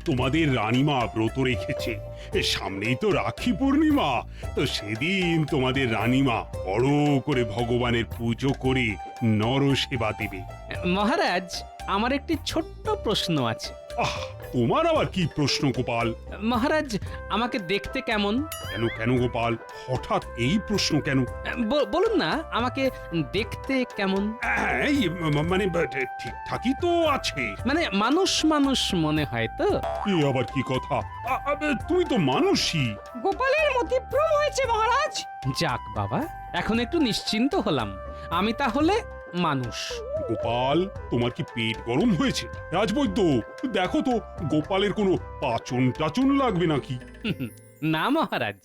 তোমাদের রানীমা ব্রত রেখেছে, সামনেই তো রাখি পূর্ণিমা। তো সেদিন তোমাদের রানীমা বড় করে ভগবানের পুজো করে নরসেবা দেবে। মহারাজ, আমার একটি ছোট্ট প্রশ্ন আছে। আহ, তোমার আবার কি প্রশ্ন গোপাল? মহারাজ, আমাকে দেখতে কেমন? কেন কেন গোপাল, হঠাৎ এই প্রশ্ন কেন? বলুন না, আমাকে দেখতে কেমন? এই, মানে ঠিকঠাকই তো আছে। মানে মানুষ মানুষ মনে হয় তো? এ আবার কি কথা? তুমি তো মানুষই। গোপালের মতিভ্রম হয়েছে মহারাজ। যাক বাবা, এখন একটু নিশ্চিন্ত হলাম। আমি তাহলে মানুষ। গোপাল, তোমার কি পেট গরম হয়েছে? রাজবৈদ্য, দেখো তো গোপালের কোনো পাচন টাচন লাগবে নাকি? না মহারাজ,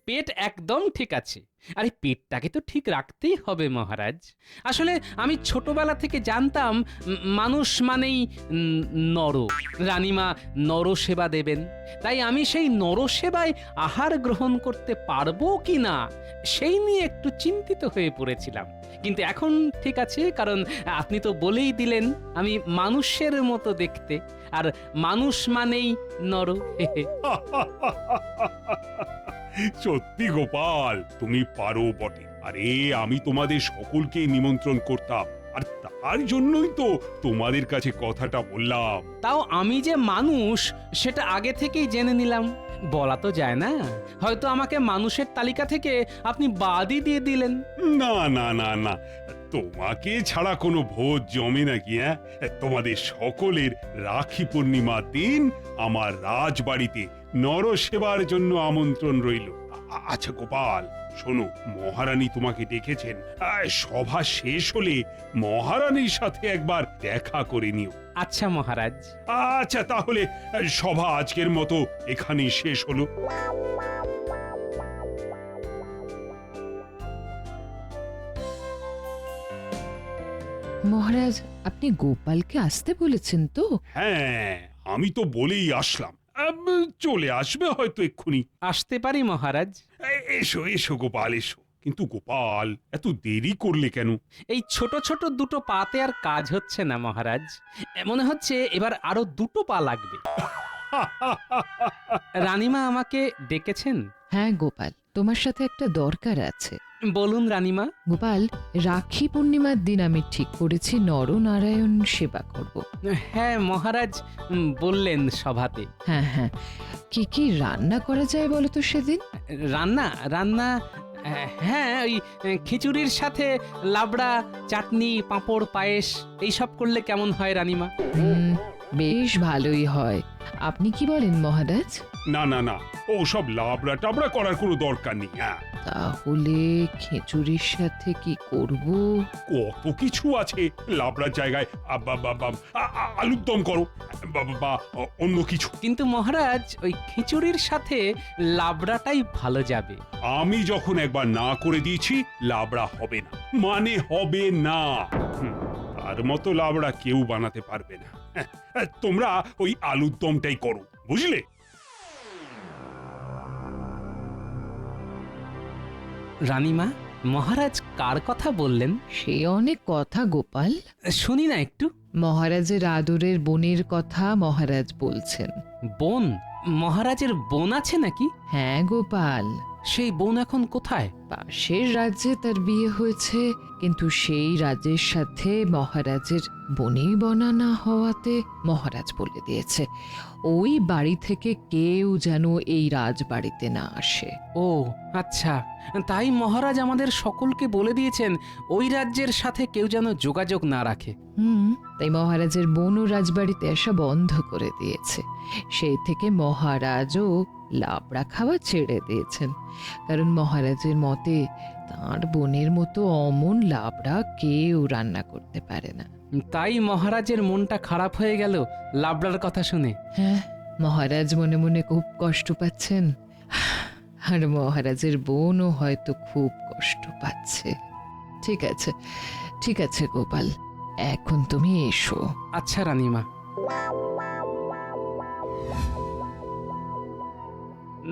পেট একদম ঠিক আছে। আরে পেটটাকে তো ঠিক রাখতেই হবে মহারাজ। আসলে আমি ছোটবেলা থেকে জানতাম মানুষ মানেই নর, রানীমা নরসেবা দেবেন। তাই আমি সেই নরসেবায় আহার গ্রহণ করতে পারবো কি না সেই নিয়ে একটু চিন্তিত হয়ে পড়েছিলাম। কিন্তু এখন ঠিক আছে, কারণ আপনি তো বলেই দিলেন আমি মানুষের মতো দেখতে, আর মানুষ মানেই নর। সত্যি গোপাল, তুমি পারো বটে। আরে আমি তোমাদের সকলকে নিমন্ত্রণ করতাম, আর তার জন্যই তো তোমাদের কাছে কথাটা বললাম। তাও আমি যে মানুষ সেটা আগে থেকেই জেনে নিলাম। বলা তো যায় না, হয়তো আমাকে মানুষের তালিকা থেকে আপনি বাদই দিয়ে দিলেন। না না না না, তোমাকে ছাড়া কোনো ভোজ জমে নাকি? হ্যাঁ, তোমাদের সকলের রাখি পূর্ণিমার দিন আমার রাজবাড়িতে নরসেবার জন্য আমন্ত্রণ রইল। আচ্ছা গোপাল, শোনো, মহারানী তোমাকে ডেকেছেন। সভা শেষ হলে মহারানীর সাথে একবার দেখা করে নিও। আচ্ছা মহারাজ। আচ্ছা তাহলে সভা আজকের মতো এখানেই শেষ হলো। মহারাজ, আপনি গোপালকে আসতে বলেছেন তো? হ্যাঁ, আমি তো বলেই আসলাম। চলে আসবে হয়তো এক্ষুনি। আসতে পারি মহারাজ? এসো এসো গোপাল, এসো। কিন্তু গোপাল, এত দেরি করলে কেন? এই ছোট ছোট দুটো পাতে আর কাজ হচ্ছে না মহারাজ। মনে হচ্ছে এবার আরো দুটো পা লাগবে। রানীমা আমাকে ডেকেছেন? হ্যাঁ গোপাল, তোমার সাথে একটা দরকার আছে। বলুন রানীমা। গোপাল, রাখি পূর্ণিমার দিন আমি ঠিক করেছি নরনারায়ণ সেবা করব। হ্যাঁ মহারাজ, বললেন সভাতে। হ্যাঁ হ্যাঁ, কি কি রান্না করা যায় বলো তো সেদিন? রান্না রান্না হ্যাঁ, ওই খিচুড়ির সাথে লাবড়া, চাটনি, পাঁপড়, পায়েস এইসব করলে কেমন হয় রানীমা? বেশ ভালোই হয়। আপনি কি বলেন মহারাজ? না না না, ও সব লাবড়া টাবড়া করার কোনো দরকার নেই। হ্যাঁ, তাহলে খিচুড়ির সাথে কি করব? কত কিছু আছে। লাবড়ার জায়গায় আলুর দম করো, বা অন্য কিছু। কিন্তু মহারাজ, ওই খিচুড়ির সাথে লাবড়াটাই ভালো যাবে। আমি যখন একবার না করে দিয়েছি, লাবড়া হবে না মানে হবে না। তার মতো লাবড়া কেউ বানাতে পারবে না। তোমরা ওই আলুর দমটাই করো, বুঝলে? রানীমা, মহারাজ কার কথা বললেন? সে অনেক কথা গোপাল। শুনি না একটু। মহারাজের আদরের বোনের কথা মহারাজ বলছেন। বোন? মহারাজের বোন আছে নাকি? হ্যাঁ গোপাল, সেই বোন এখন কোথায়? পাশের রাজ্যে তার বিয়ে হয়েছে, কিন্তু সেই রাজ্যের সাথে মহারাজের বনেই বনা না হওয়াতে মহারাজ বলে দিয়েছে ওই বাড়ি থেকে কেউ যেন এই রাজবাড়িতে না আসে। ও আচ্ছা, তাই মহারাজ আমাদের সকলকে বলে দিয়েছেন ওই রাজ্যের সাথে কেউ যেন যোগাযোগ না রাখে। তাই মহারাজের বোনও রাজবাড়িতে আসা বন্ধ করে দিয়েছে। সেই থেকে মহারাজও লাবড়া খাওয়া ছেড়ে দিয়েছেন, কারণ মহারাজের মতে তার বোনের মতো অমন লাবড়া কেউ রান্না করতে পারে না। তাই মহারাজের মনটা খারাপ হয়ে গেল লাবড়ার কথা শুনে। হ্যাঁ, মহারাজ মনে মনে খুব কষ্ট পাচ্ছেন, আর মহারাজের বোনও হয়তো খুব কষ্ট পাচ্ছে। ঠিক আছে, ঠিক আছে গোপাল, এখন তুমি এসো। আচ্ছা রানীমা।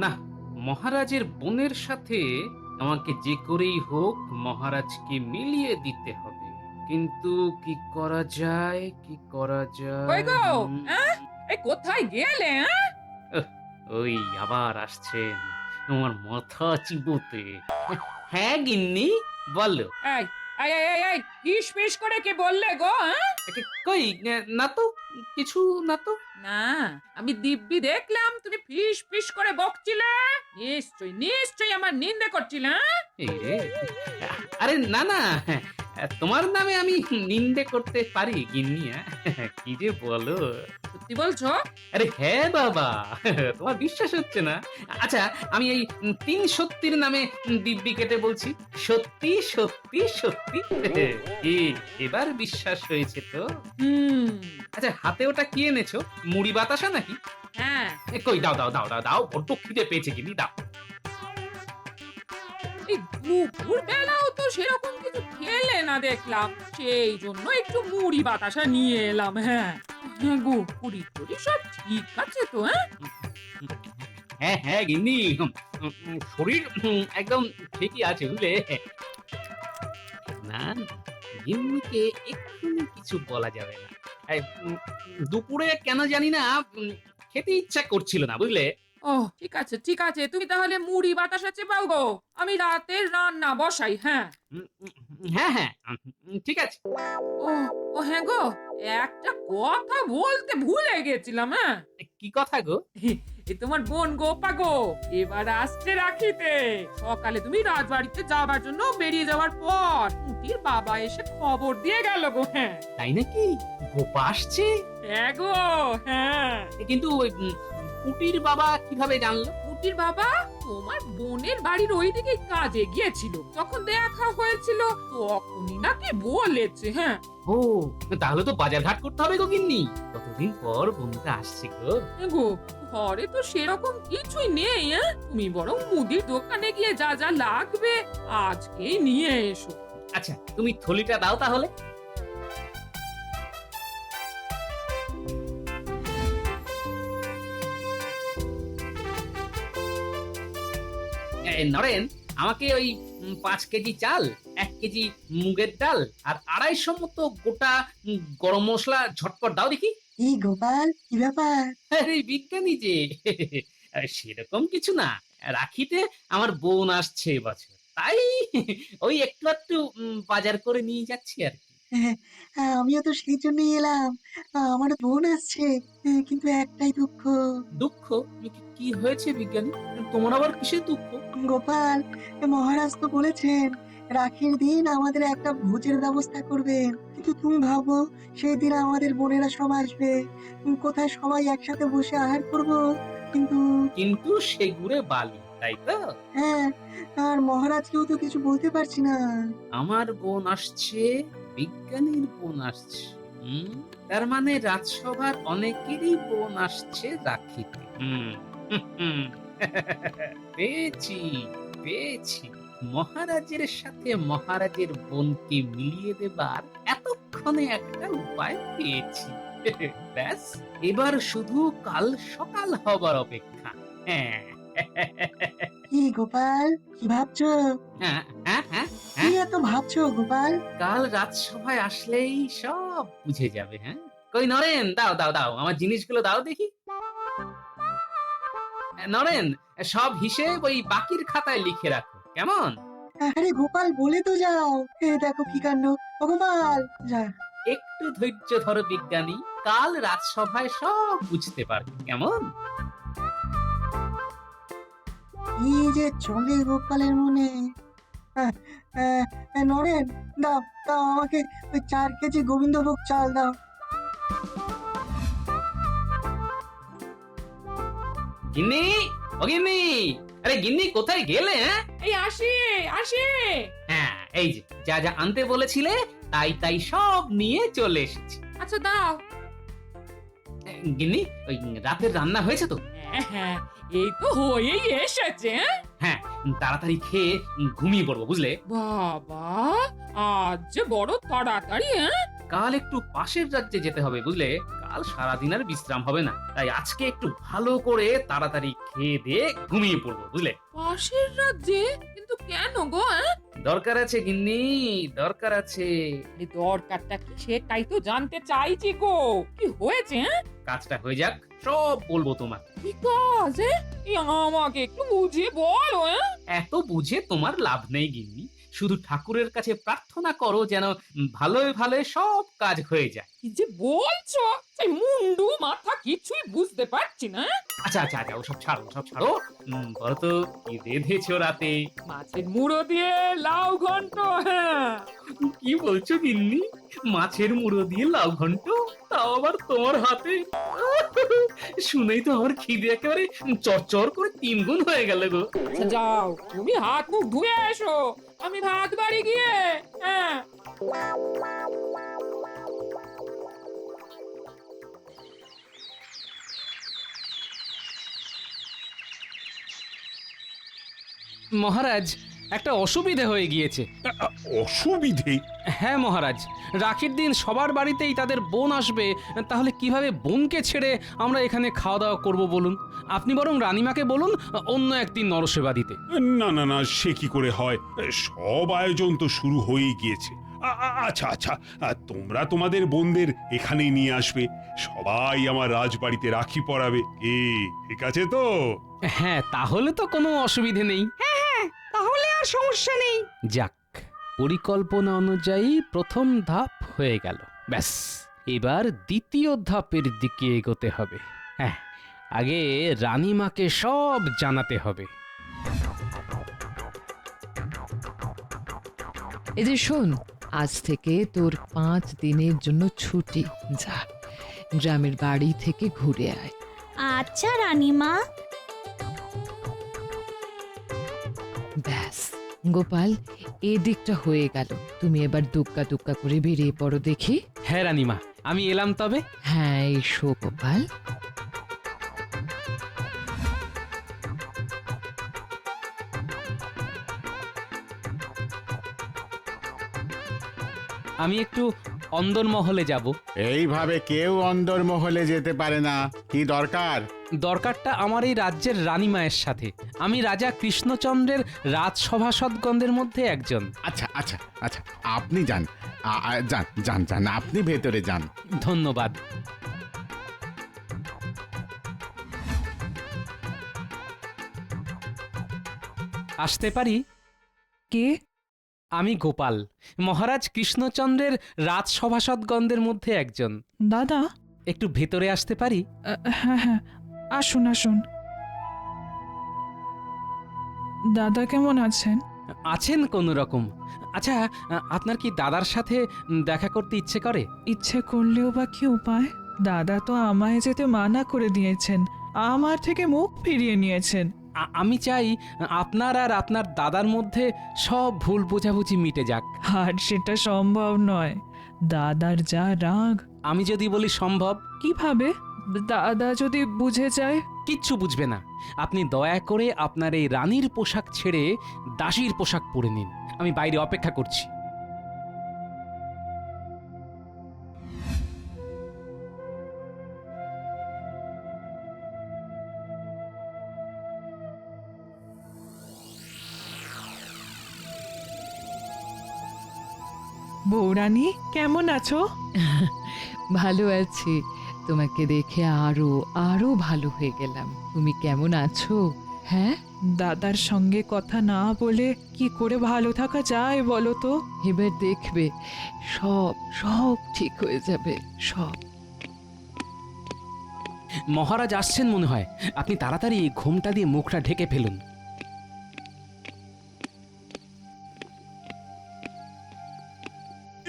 না, মহারাজের বোনের সাথে আমাকে যে করেই হোক মহারাজকে মিলিয়ে দিতে হবে। কিন্তু কি করা যায়, কি করা কই গো? যায়? হ্যাঁ? এ কোথায় গেলে হ্যাঁ? ওই আবার আসছেন আমার মাথা চিবোতে। হ্যাঁ গিন্নি, বলো। এই এই এই এই, এই ফিস ফিস করে কি বললে গো হ্যাঁ? কই না তো, কিছু না তো। না, আমি দিব্যি দেখলাম তুমি ফিস ফিস করে বকছিলে। নিশ্চয়ই নিশ্চয়ই আমার নিন্দে করছিলে হ্যাঁ? এই রে, আরে না না, তোমার নামে আমি নিন্দে করতে পারি গিন্নি? কি যে বলো। সত্যি বলছো? আরে হ্যাঁ বাবা, তোমার বিশ্বাস হচ্ছে না? আচ্ছা, আমি এই 3 সত্যির নামে দিব্যি কেটে বলছি, সত্যি সত্যি সত্যি। কি, এবার বিশ্বাস হয়েছে তো? হুম, আচ্ছা, হাতে ওটা কি এনেছো? মুড়ি বাতাসা নাকি? হ্যাঁ। কই দাও দাও দাও দাও দাও, বড্ড খিদে পেয়েছে গিন্নি, দাও। এই দুপুর বেলাও তো সেরকম কিছু খেলে না দেখলাম, সেই জন্য একটু মুড়ি বাতাসা নিয়ে এলাম। হ্যাঁ হ্যাঁ গো, পুরি টুরি সব ঠিক আছে তো হ্যাঁ? হ্যাঁ হ্যাঁ গিন্নি, শরীর একদম ঠিকই আছে বুঝলে। না না, গিন্নিকে এক্ষুনি কিছু বলা যাবে না। এই, দুপুরে কেন জানি না খেতে ইচ্ছা করছিল না বুঝলে। ও ঠিক আছে ঠিক আছে, তুমি তাহলে মুড়ি বাতাসা চেপাও গো, আমি রাতের রান্না বসাই। হ্যাঁ হ্যাঁ হ্যাঁ, ঠিক আছে। ও ও হ্যাঁ গো, একটা কথা বলতে ভুলে গেছিলাম। হ্যাঁ, কি কথা গো? এ তোমার বোন গোপা গো এবার আসছে রাখিতে। সকালে তুমি রাজবাড়িতে যাবার জন্য বেরিয়ে যাওয়ার পর পুটির বাবা এসে খবর দিয়ে গেল গো। হ্যাঁ তাই নাকি? গোপা আসছে? হ্যাঁ গো হ্যাঁ। কিন্তু ওই পুটির বাবা কিভাবে জানলো? পুটির বাবা তোমার বোনের বাড়ির ওইদিকে কাজে গিয়েছিল, তখন দেখা হয়েছিল, তখনই নাকি বলেছে। হ্যাঁ ও, তাহলে তো বাজার ঘাট করতে হবে গো গিন্নি, কতদিন পর বোনটা আসছে গো। গো, ঘরে তো সেরকম কিছুই নেই। হ্যাঁ, তুমি বরং মুদির দোকানে গিয়ে যা যা লাগবে আজকেই নিয়ে এসো। আচ্ছা, তুমি থলিটা দাও তাহলে। নরেন, আমাকে ওই 5 কেজি চাল, 1 কেজি মুগের ডাল আর 250 মতো গোটা গরম মশলা ঝটপট দাও দেখি। কি গোপাল, কি ব্যাপার? আরে বিজ্ঞানী যে, সেরকম কিছু না, রাখিতে আমার বোন আসছে এবছর, তাই ওই একটু একটু বাজার করে নিয়ে যাচ্ছি আর কি। আমিও তো সেই জন্যই এলাম। আমার বোন আসছে, কিন্তু একটাই দুঃখ। দুঃখ? কি হয়েছে বিজ্ঞানী? তোমার আবার কিসের দুঃখ? গোপাল, মহারাজ তো বলেছেন রাখির দিন আমাদের একটা ভোজের ব্যবস্থা করবেন, কিন্তু তুমি ভাবো সেই দিন আমাদের বোনেরা সব আসবে, কোথায় সবাই একসাথে বসে আহার করব? কিন্তু কিন্তু সেগুড়ে বালি, তাই তো? হ্যাঁ, আর মহারাজকেও তো কিছু বলতে পারছি না। আমার বোন আসছে, বিজ্ঞানীর বোন আসছে, তার মানে রাজসভার অনেকেরই বোন আসছে রাখিতে। পেয়েছি পেয়েছি, মহারাজের সাথে মহারাজের বোনকে মিলিয়ে দেবার এতক্ষণে একটা উপায় পেয়েছি। ব্যাস, এবার শুধু কাল সকাল হবার অপেক্ষা। হ্যাঁ। কি গোপাল, কি ভাবছো? হ্যাঁ হ্যাঁ হ্যাঁ, কি এত ভাবছো গোপাল? কাল রাজসভায় আসলেই সব বুঝে যাবে। হ্যাঁ, কই নরেন, দাও দাও দাও, আমার জিনিসগুলো দাও দেখি। নরেন, সব হিসেব ওই বাকির খাতায় লিখে রাখো, কেমন? আরে গোপাল, বলে তো যাও। দেখো কি কাণ্ড। ও গোপাল, যা। একটু ধৈর্য ধরো বিজ্ঞানী, কাল রাজসভায় সব বুঝতে পারবে, কেমন? কি যে চলে গোপালের মনে। আহ, নরেন, দাও দাও আমাকে ওই 4 কেজি গোবিন্দভোগ চাল দাও। গিন্নি, ও গিন্নি, আরে গিন্নি কোথায় গেলে? হ্যাঁ এই আসি আসি। হ্যাঁ, এই যে যা যা আনতে বলেছিলে তাই তাই সব নিয়ে চলে এসেছি। আচ্ছা দাও। গিন্নি, ওই রাতের রান্না হয়েছে তো? হ্যাঁ হ্যাঁ, এই তো হয়েই এসেছে। হ্যাঁ, তাড়াতাড়ি খেয়ে ঘুমিয়ে পড়বো বুঝলে। বাবা, আজ যে বড় তাড়াতাড়ি। হ্যাঁ, কাল একটু পাশের রাজ্যে যেতে হবে বুঝলে, কাল সারাদিন আর বিশ্রাম হবে না, তাই আজকে একটু ভালো করে তাড়াতাড়ি খেয়ে দিয়ে ঘুমিয়ে পড়বো বুঝলে। পাশের রাজ্যে? কিন্তু কেন গো? দরকার আছে গিন্নি, দরকার আছে। এই দরকারটা কি সেটাই তো জানতে চাইছি গো। কি হয়েছে? কাজটা হয়ে যাক, সব বলবো তোমার। কি কাজ? এই আমাকে একটু বুঝিয়ে বলো। এত বুঝে তোমার লাভ নেই গিন্নি, শুধু ঠাকুরের কাছে প্রার্থনা করো যেন ভালোই ভালোই সব কাজ হয়ে যায়। কি যে বলছো, সেই মুন্ডু মাথা কিছুই বুঝতে পারছি না। আচ্ছা আচ্ছা আচ্ছা, ওসব ছাড়ো, ওসব ছাড়ো। বলো তো কি রেঁধেছো রাতে? মাছের মুড়ো দিয়ে লাউ ঘন্ট। হ্যাঁ, কি বলছো গিন্নি? মাছের মুড়ো দিয়ে লাউ ঘন্ট, তাও আবার তোমার হাতে? শুনেই তো আমার খিদে একেবারে চরচর করে 3 গুণ হয়ে গেল গো। আচ্ছা যাও, তুমি হাত মুখ ধুয়ে এসো, আমি ভাত বাড়ি গিয়ে। হ্যাঁ, মহারাজ, একটা অসুবিধা হয়ে গিয়েছে। অসুবিধে? হ্যাঁ মহারাজ, রাখির দিন সবার বাড়িতেই তাদের বোন আসবে, তাহলে কিভাবে বোনকে ছেড়ে আমরা এখানে খাওয়া দাওয়া করব বলুন? আপনি বরং রানীমাকে বলুন অন্য একদিন নরসেবা দিতে। না না না, সে কি করে হয়? সব আয়োজন তো শুরু হয়েই গিয়েছে। আচ্ছা আচ্ছা, তোমরা তোমাদের বোনদের এখানেই নিয়ে আসবে, সবাই আমার রাজবাড়িতে রাখি পরাবে। কি ঠিক আছে তো? হ্যাঁ, তাহলে তো কোনো অসুবিধে নেই। তাহলে আর সমস্যা নেই। যাক, পরিকল্পনা অনুযায়ী প্রথম ধাপ হয়ে গেল। ব্যাস, এবার দ্বিতীয় ধাপের দিকে এগোতে হবে। হ্যাঁ, আগে রানীমাকে সব জানাতে হবে। এই যে শোন, আজ থেকে তোর 5 দিনের জন্য ছুটি। যা, গ্রামের বাড়ি থেকে ঘুরে আয়। আচ্ছা রানীমা। ব্যাস গোপাল, এদিকটা হয়ে গেল। তুমি এবার দুক্কা দুক্কা করে বেরিয়ে পড়ো দেখি। হ্যাঁ রানীমা, আমি এলাম তবে। হ্যাঁ, এসো গোপাল। আমি একটু অন্দরমহলে যাব। এইভাবে কেউ অন্দরমহলে যেতে পারে না। কি দরকার? দরকারটা আমার এই রাজ্যের রানীমায়ের সাথে। আমি রাজা কৃষ্ণচন্দ্রের রাজসভাসদগণদের মধ্যে একজন। আচ্ছা আচ্ছা আচ্ছা, আপনি যান, যান যান যান, আপনি ভেতরে যান। ধন্যবাদ। আসতে পারি? কে? আমি গোপাল, মহারাজ কৃষ্ণচন্দ্রের রাজসভাসদগণদের মধ্যে একজন। দাদা? একটু ভেতরে আসতে পারি? হ্যাঁ হ্যাঁ, আসুন আসুন। দাদা কেমন আছেন? আছেন কোনো রকম। আচ্ছা, আপনার কি দাদার সাথে দেখা করতে ইচ্ছে করে? ইচ্ছে করলেও বা কি উপায়? দাদা তো আমায় যেতে মানা করে দিয়েছেন, আমার থেকে মুখ ফিরিয়ে নিয়েছেন। আমি চাই আপনার আর আপনার দাদার মধ্যে সব ভুল বোঝাবুঝি মিটে যাক। আর সেটা সম্ভব নয়। দাদার যা রাগ। আমি যদি বলি সম্ভব? কিভাবে? দাদা যদি বুঝে যায়? কিচ্ছু বুঝবে না। আপনি দয়া করে আপনার এই রানীর পোশাক ছেড়ে দাসীর পোশাক পরে নিন। আমি বাইরে অপেক্ষা করছি। বৌরানী কেমন আছো? ভালো আছি। তোমাকে দেখে আরো আরো ভালো হয়ে গেলাম। তুমি কেমন আছো? হ্যাঁ, দাদার সঙ্গে কথা না বলে কি করে ভালো থাকা যায় বলো তো? এবার দেখবে সব সব ঠিক হয়ে যাবে, সব। মহারাজ আসছেন মনে হয়। আপনি তাড়াতাড়ি ঘোমটা দিয়ে মুখটা ঢেকে ফেলুন।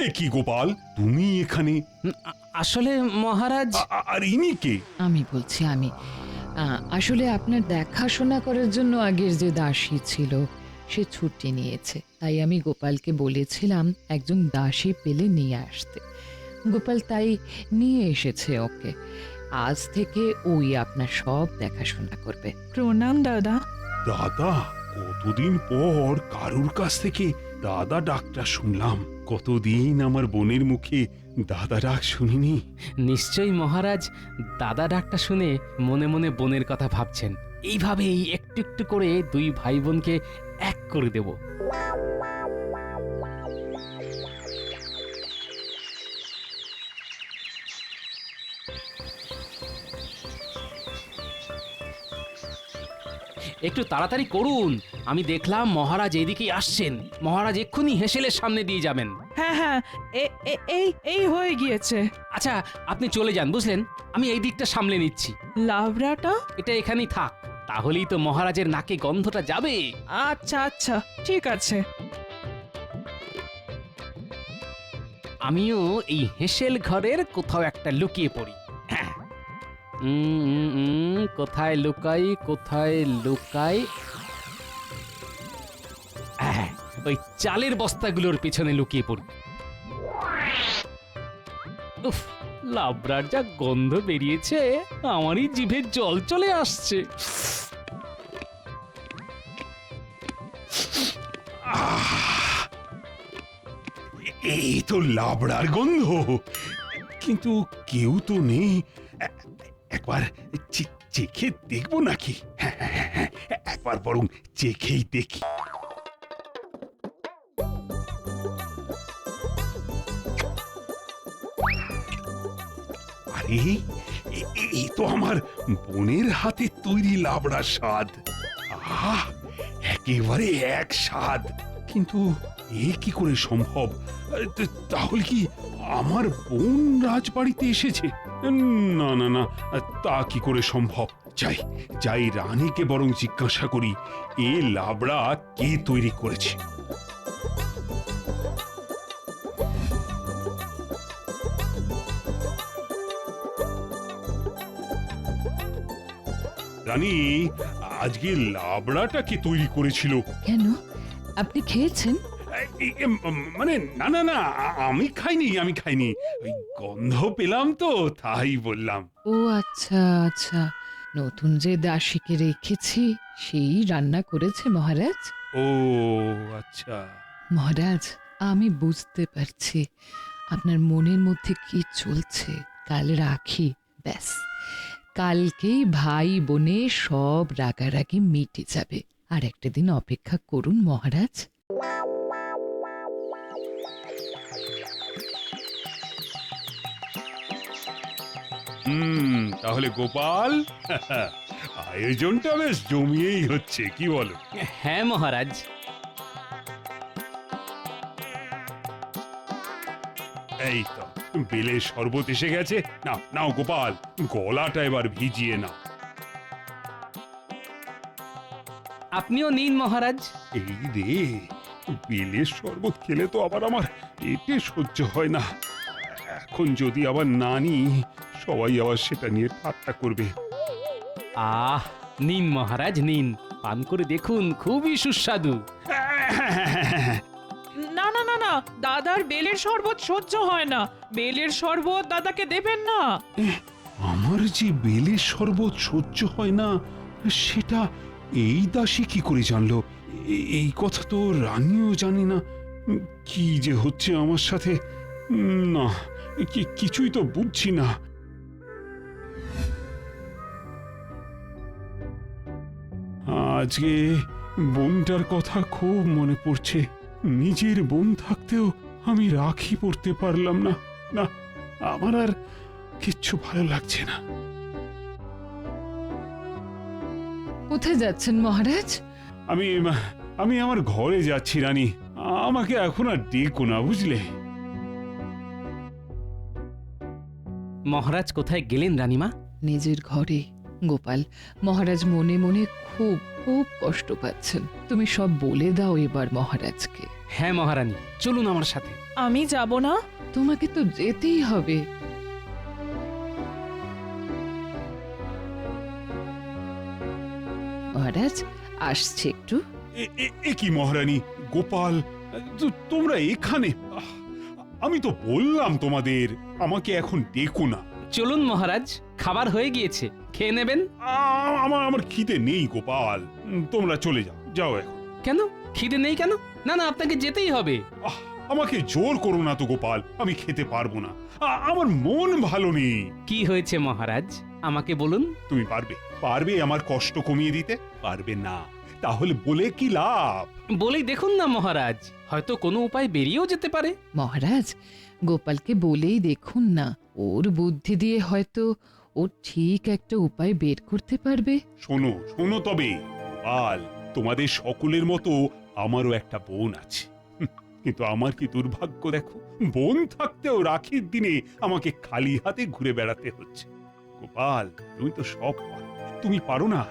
এ কি গোপাল, তুমি এখানে? আসলে মহারাজ, আর ইনি কে? আমি বলছি, আমি আসলে আপনার দেখাশোনা করার জন্য আগের যে দাসী ছিল সে ছুটি নিয়েছে, তাই আমি গোপালকে বলেছিলাম একজন দাসী পেলে নিয়ে আসতে। গোপাল তাই নিয়ে এসেছে ওকে। আজ থেকে ওই আপনার সব দেখাশোনা করবে। প্রণাম দাদা। দাদা? কতদিন পর কারুর কাছ থেকে দাদা ডাকটা শুনলাম। কতদিন আমার বোনের মুখে দাদা ডাক শুনিনি। নিশ্চয়ই মহারাজ দাদা ডাকটা শুনে মনে মনে বোনের কথা ভাবছেন। এইভাবেই একটু একটু করে দুই ভাই বোনকে এক করে দেব। একটু তাড়াতাড়ি করুন, আমি দেখলাম মহারাজ এদিকেই আসছেন। মহারাজ এক্ষুনি হেসেলের সামনে দিয়ে যাবেন। হ্যাঁ হ্যাঁ, এই এই হয়ে গিয়েছে। আচ্ছা, আপনি চলে যান, বুঝলেন? আমি এই দিকটা সামলে নিচ্ছি। লাবড়াটা? এটা এখানেই থাক, তাহলেই তো মহারাজের নাকে গন্ধটা যাবে। আচ্ছা আচ্ছা, ঠিক আছে। আমিও এই হেসেল ঘরের কোথাও একটা লুকিয়ে পড়ি। হ্যাঁ। কোথায় লুকাই, কোথায় লুকাই? হ্যাঁ, ওই চালের বস্তাগুলোর পিছনে লুকিয়ে পড়ি। উফ, লাবড়ার যা গন্ধ বেরিয়েছে, আমারই জিভে জল চলে আসছে। এই তো লাবড়ার গন্ধ, কিন্তু কেউ তো নেই। একবার চেখে দেখবো নাকি? হ্যাঁ, একবার বরং চেখেই দেখি। আরে, এই তো আমার বোনের হাতে তৈরি লাবড়ার স্বাদ। আহ, একেবারে এক স্বাদ। কিন্তু এ কি করে সম্ভব? তাহলে কি আমার বোন রাজবাড়িতে এসেছে? না না না, তা কি করে সম্ভব? যাই রানীকে বরং জিজ্ঞাসা করি, এ লাবড়া কে তৈরি করেছে। রানী, আজকে লাবড়াটা কে তৈরি করেছিল? কেন, আপনি খেয়েছেন? মানে না না না, আমি খাইনি। ওই গন্ধ পেলাম তো, তাই বললাম। ও আচ্ছা আচ্ছা, নতুন যে দাসীকে রেখেছি সেই রান্না করেছে মহারাজ। ও আচ্ছা। মহারাজ, আমি বুঝতে পারছি আপনার মনের মধ্যে কি চলছে। কাল রাখি, ব্যাস কালকেই ভাই বোনে সব রাগারাগি মিটে যাবে। আর একটা দিন অপেক্ষা করুন মহারাজ। তাহলে গোপাল, আয়োজনটা বেশ জমিয়েই হচ্ছে, কি বলো? হ্যাঁ মহারাজ। এই তো বেলের শরবত এসে গেছে। নাও গোপাল, গলাটা এবার ভিজিয়ে নাও। আপনিও নিন মহারাজ। এই রে, বেলের শরবত খেলে তো আবার আমার পেটে সহ্য হয় না। এখন যদি আবার না নিই, সবাই আবার সেটা নিয়ে ঠাট্টা করবে। আহ, নিন মহারাজ নিন, পান করে দেখুন, খুবই সুস্বাদু। না না না না, দাদার বেলের শরবত সহ্য হয় না। বেলের শরবত দাদাকে দেবেন না। আমার যে বেলের শরবত সহ্য হয় না, সেটা এই দাসী কি করে জানলো? এই কথা তো রানীও জানি না। কি যে হচ্ছে আমার সাথে, না কিছুই তো বুঝছি না। আজকে বোনটার কথা খুব মনে পড়ছে। নিজের বোন থাকতেও আমি রাখি পড়তে পারলাম না। না, আমার আর কিচ্ছু ভালো লাগছে না। কোথায় যাচ্ছেন মহারাজ? আমি আমার ঘরে যাচ্ছি রানী, আমাকে এখন আর ডেকো না, বুঝলে? মহারাজ কোথায় গেলেন রানীমা? নিজের ঘরে। গোপাল, মহারাজ মনে মনে খুব খুব কষ্ট পাচ্ছেন। তুমি সব বলে দাও এবার মহারাজকে। হ্যাঁ মহারানী, চলুন আমার সাথে। আমি যাব না। তোমাকে তো যেতেই হবে। মহারাজ আসছে একটু। এ কি মহারানী, গোপাল, তোমরা এখানে? আমি তো বললাম তোমাদের আমাকে এখন ডেকো না। চলুন মহারাজ, খাবার হয়ে গিয়েছে, খেয়ে নেবেন। আমার খিদে নেই গোপাল, তোমরা চলে যাও এখন। কেন খিদে নেই কেন? না না, আপনাকে যেতেই হবে। আমাকে জোর করো না তো গোপাল, আমি খেতে পারবো না। আমার মন ভালো নেই। কি হয়েছে মহারাজ, আমাকে বলুন। তুমি পারবে পারবে আমার কষ্ট কমিয়ে দিতে? পারবে না, তাহলে বলে কি লাভ? বলেই দেখুন না মহারাজ, হয়তো কোনো উপায় বেরিয়েও যেতে পারে। মহারাজ, গোপালকে বলেই দেখুন না, ওর বুদ্ধি দিয়ে হয়তো ও ঠিক একটা উপায় বের করতে পারবে। শোনো শোনো তবে গোপাল, তোমাদের সকলের মতো আমারও একটা বোন আছে, কিন্তু আমার কি দুর্ভাগ্য দেখো, বোন থাকতেও রাখির দিনে আমাকে খালি হাতে ঘুরে বেড়াতে হচ্ছে। গোপাল, তুমি তো সব পারো, তুমি পারো না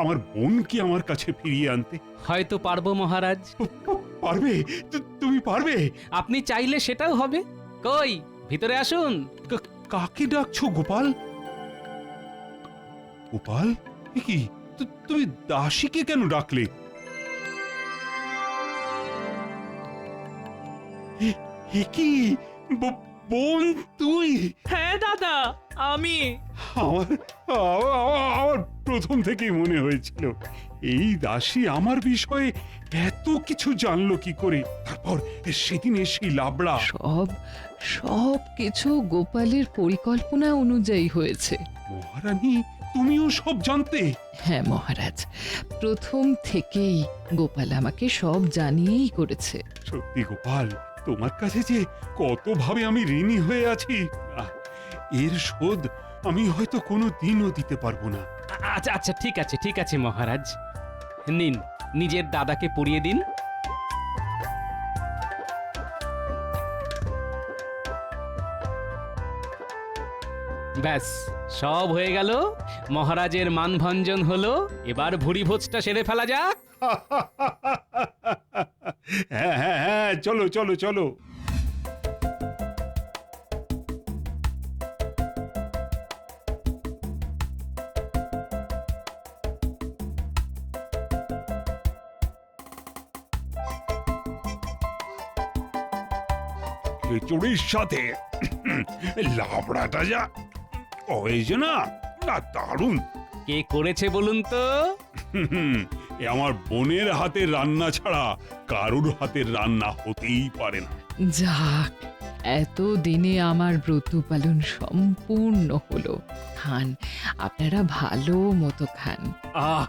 আমার বোনকে আমার কাছে ফিরিয়ে আনতে? হয়তো পারবো মহারাজ। পারবে? তুমি পারবে? আপনি চাইলে সেটাও হবে। কই, ভিতরে আসুন। কাকে ডাকছো গোপাল? গোপাল, এ কি তুমি দাসীকে কেন ডাকলে? এ কি বোন তুই? হ্যাঁ দাদা, আমি। আমার প্রথম থেকেই মনে হয়েছিল এই দাসী আমার বিষয়ে এত কিছু জানলো কি করে। তারপর সেদিন সেই লাবড়া। সব কিছু গোপালের পরিকল্পনা অনুযায়ী হয়েছে। মহারানী, তুমিও সব জানতে? হ্যাঁ মহারাজ, প্রথম থেকেই গোপাল আমাকে সব জানিয়েই করেছে। সত্যি গোপাল, তোমার কাছে যে কতভাবে আমি ঋণী হয়ে আছি, এর শোধ আমি হয়তো কোনো দিনও দিতে পারবো না। আচ্ছা আচ্ছা, ঠিক আছে ঠিক আছে মহারাজ, নিন নিজের দাদাকে পরিয়ে দিন। ব্যাস, সব হয়ে গেল। মহারাজের মানভঞ্জন হলো, এবার ভুরি ভোজটা সেরে ফেলা যাক। হ্যাঁ হ্যাঁ হ্যাঁ, চলো চলো চলো। খিচুড়ির সাথে লাবড়াটা যা হয়েছে না, দারুণ। কে করেছে বলুন তো? এ আমার বোনের হাতের রান্না ছাড়া কারুর হাতের রান্না হতেই পারে না। যাক, এত দিনে আমার ব্রত পালন সম্পূর্ণ হলো। খান, আপনারা ভালো মতো খান। আহ,